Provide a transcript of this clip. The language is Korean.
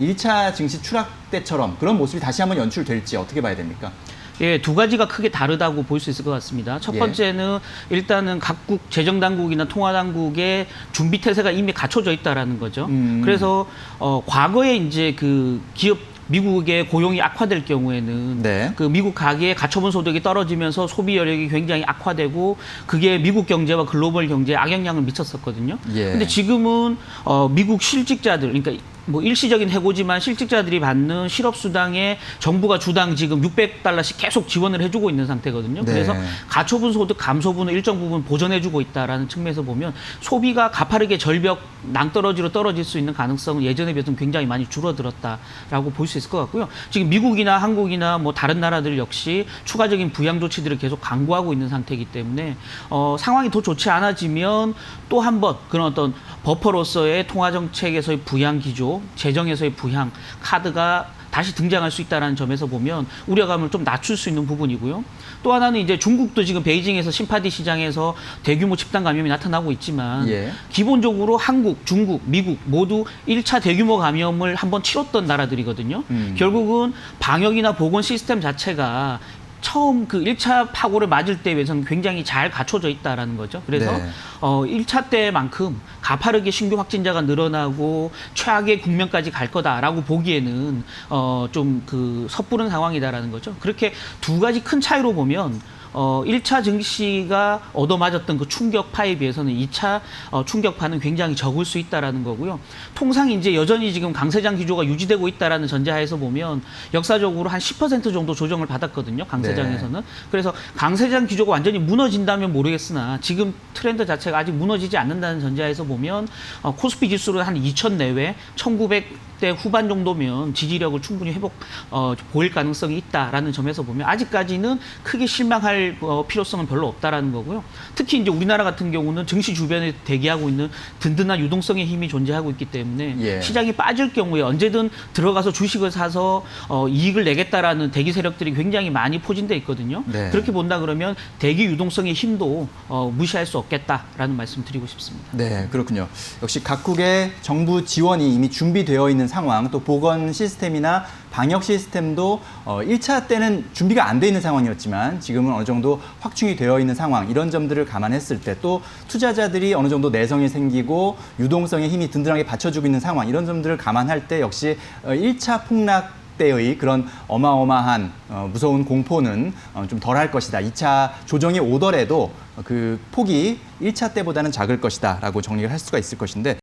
1차 증시 추락 때처럼 그런 모습이 다시 한번 연출될지 어떻게 봐야 됩니까? 예, 두 가지가 크게 다르다고 볼 수 있을 것 같습니다. 첫 번째는 일단은 각국 재정당국이나 통화당국의 준비 태세가 이미 갖춰져 있다라는 거죠. 그래서 과거에 이제 그 기업 미국의 고용이 악화될 경우에는 네. 그 미국 가계의 가처분 소득이 떨어지면서 소비 여력이 굉장히 악화되고 그게 미국 경제와 글로벌 경제에 악영향을 미쳤었거든요. 예. 근데 지금은 미국 실직자들, 그러니까 뭐 일시적인 해고지만 실직자들이 받는 실업수당에 정부가 주당 지금 $600씩 계속 지원을 해주고 있는 상태거든요. 네. 그래서 가처분 소득 감소분을 일정 부분 보전해주고 있다라는 측면에서 보면 소비가 가파르게 절벽 낭떠러지로 떨어질 수 있는 가능성은 예전에 비해서는 굉장히 많이 줄어들었다라고 볼 수 있을 것 같고요. 지금 미국이나 한국이나 뭐 다른 나라들 역시 추가적인 부양 조치들을 계속 강구하고 있는 상태이기 때문에 상황이 더 좋지 않아지면 또 한 번 그런 어떤 버퍼로서의 통화정책에서의 부양 기조, 재정에서의 부양 카드가 다시 등장할 수 있다는 점에서 보면 우려감을 좀 낮출 수 있는 부분이고요. 또 하나는 이제 중국도 지금 베이징에서 신파디 시장에서 대규모 집단 감염이 나타나고 있지만 기본적으로 한국, 중국, 미국 모두 1차 대규모 감염을 한번 치렀던 나라들이거든요. 결국은 방역이나 보건 시스템 자체가 처음 그 1차 파고를 맞을 때에 비해서는 굉장히 잘 갖춰져 있다라는 거죠. 그래서 1차 때만큼 가파르게 신규 확진자가 늘어나고 최악의 국면까지 갈 거다라고 보기에는 좀 그 섣부른 상황이다라는 거죠. 그렇게 두 가지 큰 차이로 보면 1차 증시가 얻어맞았던 그 충격파에 비해서는 2차 충격파는 굉장히 적을 수 있다라는 거고요. 통상 이제 여전히 지금 강세장 기조가 유지되고 있다라는 전제하에서 보면 역사적으로 한 10% 정도 조정을 받았거든요. 강세장에서는. 네. 그래서 강세장 기조가 완전히 무너진다면 모르겠으나 지금 트렌드 자체가 아직 무너지지 않는다는 전제하에서 보면 코스피 지수로 한 2,000 내외, 1,900대 후반 정도면 지지력을 충분히 보일 가능성이 있다라는 점에서 보면 아직까지는 크게 실망할 필요성은 별로 없다라는 거고요. 특히 이제 우리나라 같은 경우는 증시 주변에 대기하고 있는 든든한 유동성의 힘이 존재하고 있기 때문에 시장이 빠질 경우에 언제든 들어가서 주식을 사서 이익을 내겠다라는 대기 세력들이 굉장히 많이 포진돼 있거든요. 네. 그렇게 본다 그러면 대기 유동성의 힘도 무시할 수 없겠다라는 말씀 드리고 싶습니다. 네, 그렇군요. 역시 각국의 정부 지원이 이미 준비되어 있는 상황, 또 보건 시스템이나 방역 시스템도 1차 때는 준비가 안 돼 있는 상황이었지만 지금은 어느 정도 확충이 되어 있는 상황, 이런 점들을 감안했을 때 또 투자자들이 어느 정도 내성이 생기고 유동성의 힘이 든든하게 받쳐주고 있는 상황, 이런 점들을 감안할 때 역시 1차 폭락 때의 그런 어마어마한 무서운 공포는 좀 덜할 것이다. 2차 조정이 오더라도 그 폭이 1차 때보다는 작을 것이다 라고 정리를 할 수가 있을 것인데